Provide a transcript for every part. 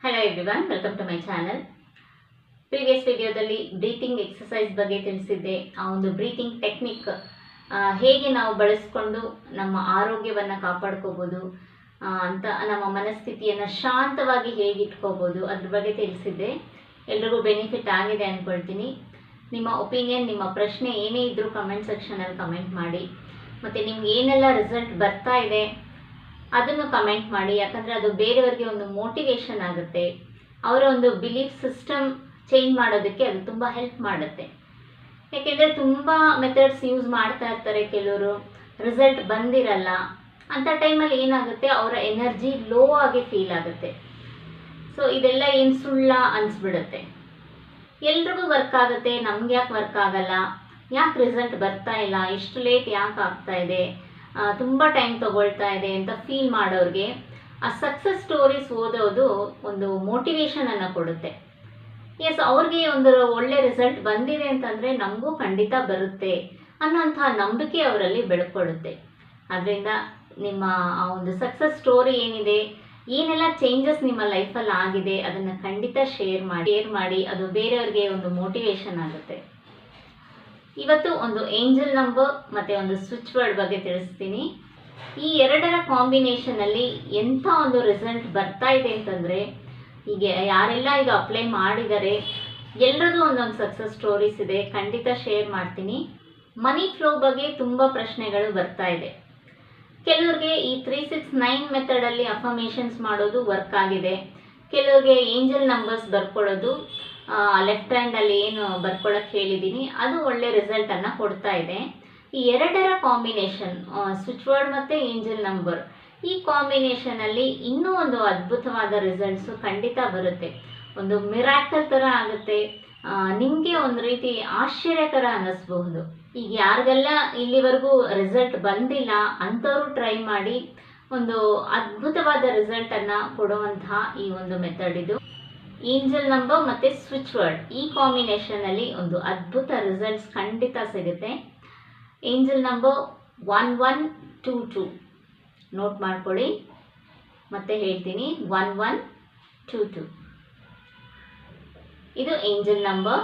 Hello everyone, welcome to my channel. Previous ವಿಡಿಯೋದಲ್ಲಿ breathing exercise ಬಗ್ಗೆ ತಿಳಿಸಿದ್ದೆ. ಆ ಒಂದು ಬ್ರೀತಿಂಗ್ ಟೆಕ್ನಿಕ್ ಹೇಗೆ ನಾವು ಬಳಸಿಕೊಂಡು ನಮ್ಮ ಆರೋಗ್ಯವನ್ನು ಕಾಪಾಡ್ಕೋಬಹುದು ಅಂತ, ನಮ್ಮ ಮನಸ್ಥಿತಿಯನ್ನು ಶಾಂತವಾಗಿ ಹೇಗೆ ಇಟ್ಕೋಬಹುದು ಅದ್ರ ಬಗ್ಗೆ ತಿಳಿಸಿದ್ದೆ. ಎಲ್ರಿಗೂ ಬೆನಿಫಿಟ್ ಆಗಿದೆ ಅಂದ್ಕೊಳ್ತೀನಿ. ನಿಮ್ಮ ಒಪಿನಿಯನ್, ನಿಮ್ಮ ಪ್ರಶ್ನೆ ಏನೇ ಇದ್ರೂ ಕಮೆಂಟ್ ಸೆಕ್ಷನಲ್ಲಿ ಕಮೆಂಟ್ ಮಾಡಿ. ಮತ್ತು ನಿಮ್ಗೆ ಏನೆಲ್ಲ ರಿಸಲ್ಟ್ ಬರ್ತಾ ಇದೆ ಅದನ್ನು ಕಮೆಂಟ್ ಮಾಡಿ. ಯಾಕಂದರೆ ಅದು ಬೇರೆಯವರಿಗೆ ಒಂದು ಮೋಟಿವೇಶನ್ ಆಗುತ್ತೆ. ಅವರ ಒಂದು ಬಿಲೀಫ್ ಸಿಸ್ಟಮ್ ಚೇಂಜ್ ಮಾಡೋದಕ್ಕೆ ಅದು ತುಂಬ ಹೆಲ್ಪ್ ಮಾಡುತ್ತೆ. ಯಾಕೆಂದರೆ ತುಂಬ ಮೆಥಡ್ಸ್ ಯೂಸ್ ಮಾಡ್ತಾ ಇರ್ತಾರೆ ಕೆಲವರು, ರಿಸಲ್ಟ್ ಬಂದಿರಲ್ಲ. ಅಂಥ ಟೈಮಲ್ಲಿ ಏನಾಗುತ್ತೆ, ಅವರ ಎನರ್ಜಿ ಲೋ ಆಗಿ ಫೀಲ್ ಆಗುತ್ತೆ. ಸೊ ಇದೆಲ್ಲ ಏನು ಸುಳ್ಳ ಅನಿಸ್ಬಿಡುತ್ತೆ. ಎಲ್ರಿಗೂ ವರ್ಕ್ ಆಗುತ್ತೆ, ನಮ್ಗೆ ಯಾಕೆ ವರ್ಕ್ ಆಗಲ್ಲ, ಯಾಕೆ ರಿಸಲ್ಟ್ ಬರ್ತಾ ಇಲ್ಲ, ಇಷ್ಟು ಲೇಟ್ ಯಾಕೆ ಆಗ್ತಾ ಇದೆ, ತುಂಬ ಟೈಮ್ ತಗೊಳ್ತಾ ಇದೆ ಅಂತ ಫೀಲ್ ಮಾಡೋರಿಗೆ ಆ ಸಕ್ಸಸ್ ಸ್ಟೋರೀಸ್ ಓದೋದು ಒಂದು ಮೋಟಿವೇಶನನ್ನು ಕೊಡುತ್ತೆ. ಎಸ್, ಅವ್ರಿಗೆ ಒಂದು ಒಳ್ಳೆ ರಿಸಲ್ಟ್ ಬಂದಿದೆ ಅಂತಂದರೆ ನಮಗೂ ಖಂಡಿತ ಬರುತ್ತೆ ಅನ್ನೋಂಥ ನಂಬಿಕೆ ಅವರಲ್ಲಿ ಬೆಳ್ಕೊಳ್ಳುತ್ತೆ. ಅದರಿಂದ ನಿಮ್ಮ ಆ ಒಂದು ಸಕ್ಸಸ್ ಸ್ಟೋರಿ ಏನಿದೆ, ಏನೆಲ್ಲ ಚೇಂಜಸ್ ನಿಮ್ಮ ಲೈಫಲ್ಲಿ ಆಗಿದೆ ಅದನ್ನು ಖಂಡಿತ ಶೇರ್ ಮಾಡಿ. ಅದು ಬೇರೆಯವ್ರಿಗೆ ಒಂದು ಮೋಟಿವೇಶನ್ ಆಗುತ್ತೆ. ಇವತ್ತು ಒಂದು ಏಂಜಲ್ ನಂಬರ್ ಮತ್ತು ಒಂದು ಸ್ವಿಚ್ ವರ್ಡ್ ಬಗ್ಗೆ ತಿಳಿಸ್ತೀನಿ. ಈ ಎರಡರ ಕಾಂಬಿನೇಷನಲ್ಲಿ ಎಂಥ ಒಂದು ರಿಸಲ್ಟ್ ಬರ್ತಾ ಇದೆ ಅಂತಂದರೆ, ಈಗ ಯಾರೆಲ್ಲ ಇದು ಅಪ್ಲೈ ಮಾಡಿದ್ದಾರೆ ಎಲ್ಲರದು ಒಂದೊಂದು ಸಕ್ಸಸ್ ಸ್ಟೋರೀಸ್ ಇದೆ, ಖಂಡಿತ ಶೇರ್ ಮಾಡ್ತೀನಿ. ಮನಿ ಫ್ಲೋ ಬಗ್ಗೆ ತುಂಬ ಪ್ರಶ್ನೆಗಳು ಬರ್ತಾ ಇದೆ. ಕೆಲವ್ರಿಗೆ ಈ 369 ಮೆಥಡಲ್ಲಿ ಅಫರ್ಮೇಷನ್ಸ್ ಮಾಡೋದು ವರ್ಕ್ ಆಗಿದೆ. ಕೆಲವ್ರಿಗೆ ಏಂಜಲ್ ನಂಬರ್ಸ್ ಬರ್ಕೊಳ್ಳೋದು, ಲೆಫ್ಟ್ ಹ್ಯಾಂಡಲ್ಲಿ ಏನು ಬರ್ಕೊಳ್ಳೋಕ್ಕೆ ಹೇಳಿದ್ದೀನಿ ಅದು ಒಳ್ಳೆ ರಿಸಲ್ಟನ್ನು ಕೊಡ್ತಾ ಇದೆ. ಈ ಎರಡರ ಕಾಂಬಿನೇಷನ್, ಸ್ವಿಚ್ ವರ್ಡ್ ಮತ್ತು ಏಂಜಲ್ ನಂಬರ್, ಈ ಕಾಂಬಿನೇಷನಲ್ಲಿ ಇನ್ನೂ ಒಂದು ಅದ್ಭುತವಾದ ರಿಸಲ್ಟ್ಸು ಖಂಡಿತ ಬರುತ್ತೆ. ಒಂದು ಮಿರಾಕಲ್ ಥರ ಆಗುತ್ತೆ. ನಿಮಗೆ ಒಂದು ರೀತಿ ಆಶ್ಚರ್ಯಕರ ಅನ್ನಿಸ್ಬಹುದು. ಈಗ ಯಾರಿಗೆಲ್ಲ ಇಲ್ಲಿವರೆಗೂ ರಿಸಲ್ಟ್ ಬಂದಿಲ್ಲ ಅಂಥವರು ಟ್ರೈ ಮಾಡಿ ಒಂದು ಅದ್ಭುತವಾದ ರಿಸಲ್ಟನ್ನು ಕೊಡುವಂತಹ ಈ ಒಂದು ಮೆಥಡ್ ಇದು. ಏಂಜಲ್ ನಂಬರ್ ಮತ್ತು ಸ್ವಿಚ್ ವರ್ಡ್ ಈ ಕಾಂಬಿನೇಷನಲ್ಲಿ ಒಂದು ಅದ್ಭುತ ರಿಸಲ್ಟ್ಸ್ ಖಂಡಿತ ಸಿಗುತ್ತೆ. ಏಂಜಲ್ ನಂಬರ್ 1122 ನೋಟ್ ಮಾಡ್ಕೊಳ್ಳಿ, ಮತ್ತೆ ಹೇಳ್ತೀನಿ 1122. ಇದು ಏಂಜಲ್ ನಂಬರ್.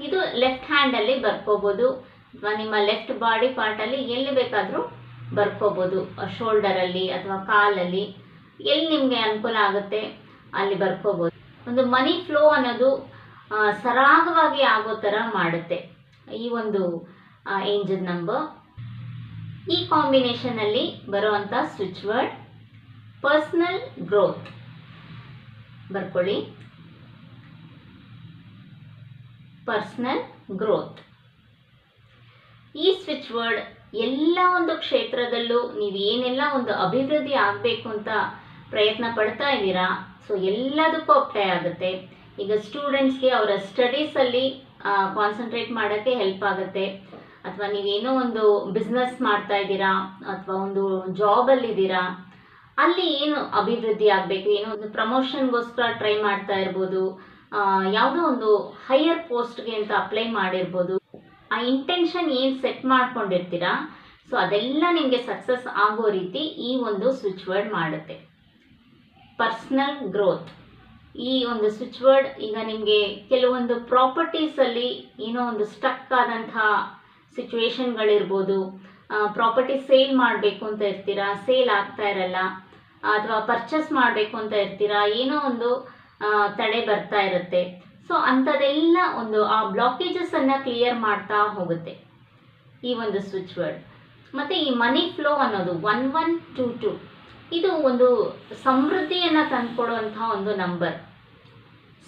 ಇದು ಲೆಫ್ಟ್ ಹ್ಯಾಂಡಲ್ಲಿ ಬರ್ಕೋಬೋದು ಅಥವಾ ನಿಮ್ಮ ಲೆಫ್ಟ್ ಬಾಡಿ ಪಾರ್ಟಲ್ಲಿ ಎಲ್ಲಿ ಬೇಕಾದರೂ ಬರ್ಕೋಬೋದು. ಶೋಲ್ಡರಲ್ಲಿ ಅಥವಾ ಕಾಲಲ್ಲಿ ಎಲ್ಲಿ ನಿಮಗೆ ಅನುಕೂಲ ಆಗುತ್ತೆ ಅಲ್ಲಿ ಬರ್ಕೋಬೋದು. ಒಂದು ಮನಿ ಫ್ಲೋ ಅನ್ನೋದು ಸರಾಗವಾಗಿ ಆಗೋ ಥರ ಮಾಡುತ್ತೆ ಈ ಒಂದು ಏಂಜಲ್ ನಂಬರ್. ಈ ಕಾಂಬಿನೇಷನಲ್ಲಿ ಬರುವಂಥ ಸ್ವಿಚ್ ವರ್ಡ್ ಪರ್ಸನಲ್ ಗ್ರೋತ್. ಬರ್ಕೊಳ್ಳಿ, ಪರ್ಸನಲ್ ಗ್ರೋತ್. ಈ ಸ್ವಿಚ್ ವರ್ಡ್ ಎಲ್ಲ ಒಂದು ಕ್ಷೇತ್ರದಲ್ಲೂ ನೀವು ಏನೆಲ್ಲ ಒಂದು ಅಭಿವೃದ್ಧಿ ಆಗಬೇಕು ಅಂತ ಪ್ರಯತ್ನ ಪಡ್ತಾ ಇದ್ದೀರಾ, ಸೊ ಎಲ್ಲದಕ್ಕೂ ಅಪ್ಲೈ ಆಗುತ್ತೆ. ಈಗ ಸ್ಟೂಡೆಂಟ್ಸ್ಗೆ ಅವರ ಸ್ಟಡೀಸಲ್ಲಿ ಕಾನ್ಸಂಟ್ರೇಟ್ ಮಾಡೋಕ್ಕೆ ಹೆಲ್ಪ್ ಆಗುತ್ತೆ. ಅಥವಾ ನೀವೇನೋ ಒಂದು ಬಿಸ್ನೆಸ್ ಮಾಡ್ತಾ ಇದ್ದೀರಾ ಅಥವಾ ಒಂದು ಜಾಬಲ್ಲಿದ್ದೀರಾ, ಅಲ್ಲಿ ಏನು ಅಭಿವೃದ್ಧಿ ಆಗಬೇಕು, ಏನೋ ಒಂದು ಪ್ರಮೋಷನ್ಗೋಸ್ಕರ ಟ್ರೈ ಮಾಡ್ತಾ ಇರ್ಬೋದು, ಯಾವುದೋ ಒಂದು ಹೈಯರ್ ಪೋಸ್ಟ್ಗೆ ಅಂತ ಅಪ್ಲೈ ಮಾಡಿರ್ಬೋದು. ಆ ಇಂಟೆನ್ಷನ್ ಏನು ಸೆಟ್ ಮಾಡ್ಕೊಂಡಿರ್ತೀರಾ, ಸೊ ಅದೆಲ್ಲ ನಿಮಗೆ ಸಕ್ಸಸ್ ಆಗೋ ರೀತಿ ಈ ಒಂದು ಸ್ವಿಚ್ ವರ್ಡ್ ಮಾಡುತ್ತೆ. ಪರ್ಸನಲ್ ಗ್ರೋತ್ ಈ ಒಂದು ಸ್ವಿಚ್ ವರ್ಡ್ ಈಗ ನಿಮಗೆ ಕೆಲವೊಂದು ಪ್ರಾಪರ್ಟೀಸಲ್ಲಿ ಏನೋ ಒಂದು ಸ್ಟಕ್ ಆದಂತಹ ಸಿಚುವೇಶನ್ಗಳಿರ್ಬೋದು, ಪ್ರಾಪರ್ಟಿ ಸೇಲ್ ಮಾಡಬೇಕು ಅಂತ ಇರ್ತೀರಾ, ಸೇಲ್ ಆಗ್ತಾ ಇರಲ್ಲ, ಅಥವಾ ಪರ್ಚೇಸ್ ಮಾಡಬೇಕು ಅಂತ ಇರ್ತೀರಾ, ಏನೋ ಒಂದು ತಡೆ ಬರ್ತಾ ಇರುತ್ತೆ. ಸೊ ಅಂಥದ್ದೆಲ್ಲ ಒಂದು ಆ ಬ್ಲಾಕೇಜಸನ್ನು ಕ್ಲಿಯರ್ ಮಾಡ್ತಾ ಹೋಗುತ್ತೆ ಈ ಒಂದು ಸ್ವಿಚ್ ವರ್ಡ್. ಮತ್ತು ಈ ಮನಿ ಫ್ಲೋ ಅನ್ನೋದು 1122 ಇದು ಒಂದು ಸಮೃದ್ಧಿಯನ್ನು ತಂದುಕೊಡುವಂತಹ ಒಂದು ನಂಬರ್.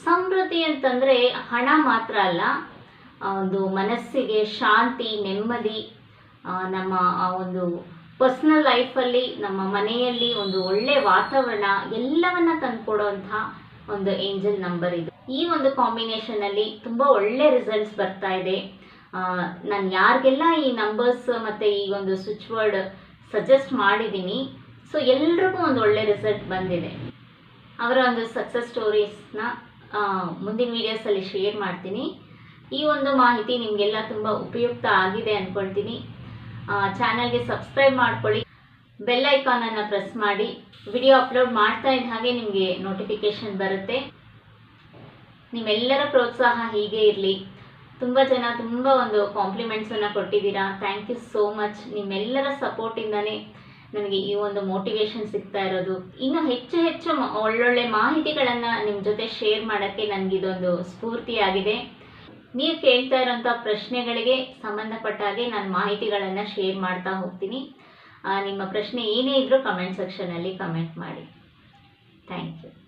ಸಮೃದ್ಧಿ ಅಂತಂದರೆ ಹಣ ಮಾತ್ರ ಅಲ್ಲ, ಒಂದು ಮನಸ್ಸಿಗೆ ಶಾಂತಿ, ನೆಮ್ಮದಿ, ನಮ್ಮ ಒಂದು ಪರ್ಸ್ನಲ್ ಲೈಫಲ್ಲಿ, ನಮ್ಮ ಮನೆಯಲ್ಲಿ ಒಂದು ಒಳ್ಳೆ ವಾತಾವರಣ ಎಲ್ಲವನ್ನ ತಂದುಕೊಡುವಂತಹ ಒಂದು ಏಂಜಲ್ ನಂಬರ್ ಇದು. ಈ ಒಂದು ಕಾಂಬಿನೇಷನಲ್ಲಿ ತುಂಬ ಒಳ್ಳೆ ರಿಸಲ್ಟ್ಸ್ ಬರ್ತಾ ಇದೆ. ನಾನು ಯಾರಿಗೆಲ್ಲ ಈ ನಂಬರ್ಸ್ ಮತ್ತು ಈ ಒಂದು ಸ್ವಿಚ್ ವರ್ಡ್ ಸಜೆಸ್ಟ್ ಮಾಡಿದ್ದೀನಿ, ಸೊ ಎಲ್ರಿಗೂ ಒಂದು ಒಳ್ಳೆ ರಿಸಲ್ಟ್ ಬಂದಿದೆ. ಅವರ ಒಂದು ಸಕ್ಸಸ್ ಸ್ಟೋರೀಸ್ನ ಮುಂದಿನ ವೀಡಿಯೋಸಲ್ಲಿ ಶೇರ್ ಮಾಡ್ತೀನಿ. ಈ ಒಂದು ಮಾಹಿತಿ ನಿಮಗೆಲ್ಲ ತುಂಬ ಉಪಯುಕ್ತ ಆಗಿದೆ ಅಂದ್ಕೊಳ್ತೀನಿ. ಚಾನಲ್ಗೆ ಸಬ್ಸ್ಕ್ರೈಬ್ ಮಾಡ್ಕೊಳ್ಳಿ, ಬೆಲ್ ಐಕಾನನ್ನು ಪ್ರೆಸ್ ಮಾಡಿ. ವಿಡಿಯೋ ಅಪ್ಲೋಡ್ ಮಾಡ್ತಾ ಇದ್ದ ಹಾಗೆ ನಿಮಗೆ ನೋಟಿಫಿಕೇಷನ್ ಬರುತ್ತೆ. ನಿಮ್ಮೆಲ್ಲರ ಪ್ರೋತ್ಸಾಹ ಹೀಗೆ ಇರಲಿ. ತುಂಬ ಜನ ತುಂಬ ಒಂದು ಕಾಂಪ್ಲಿಮೆಂಟ್ಸನ್ನು ಕೊಟ್ಟಿದ್ದೀರಾ. Thank you so much. ನಿಮ್ಮೆಲ್ಲರ ಸಪೋರ್ಟಿಂದನೇ ನನಗೆ ಈ ಒಂದು ಮೋಟಿವೇಶನ್ ಸಿಗ್ತಾ ಇರೋದು. ಇನ್ನು ಹೆಚ್ಚು ಹೆಚ್ಚು ಒಳ್ಳೊಳ್ಳೆ ಮಾಹಿತಿಗಳನ್ನು ನಿಮ್ಮ ಜೊತೆ ಶೇರ್ ಮಾಡೋಕ್ಕೆ ನನಗಿದೊಂದು ಸ್ಫೂರ್ತಿಯಾಗಿದೆ. ನೀವು ಕೇಳ್ತಾ ಇರೋಂಥ ಪ್ರಶ್ನೆಗಳಿಗೆ ಸಂಬಂಧಪಟ್ಟ ಹಾಗೆ ನಾನು ಮಾಹಿತಿಗಳನ್ನು ಶೇರ್ ಮಾಡ್ತಾ ಹೋಗ್ತೀನಿ. ನಿಮ್ಮ ಪ್ರಶ್ನೆ ಏನೇ ಇದ್ರೂ ಕಮೆಂಟ್ ಸೆಕ್ಷನಲ್ಲಿ ಕಮೆಂಟ್ ಮಾಡಿ. Thank you.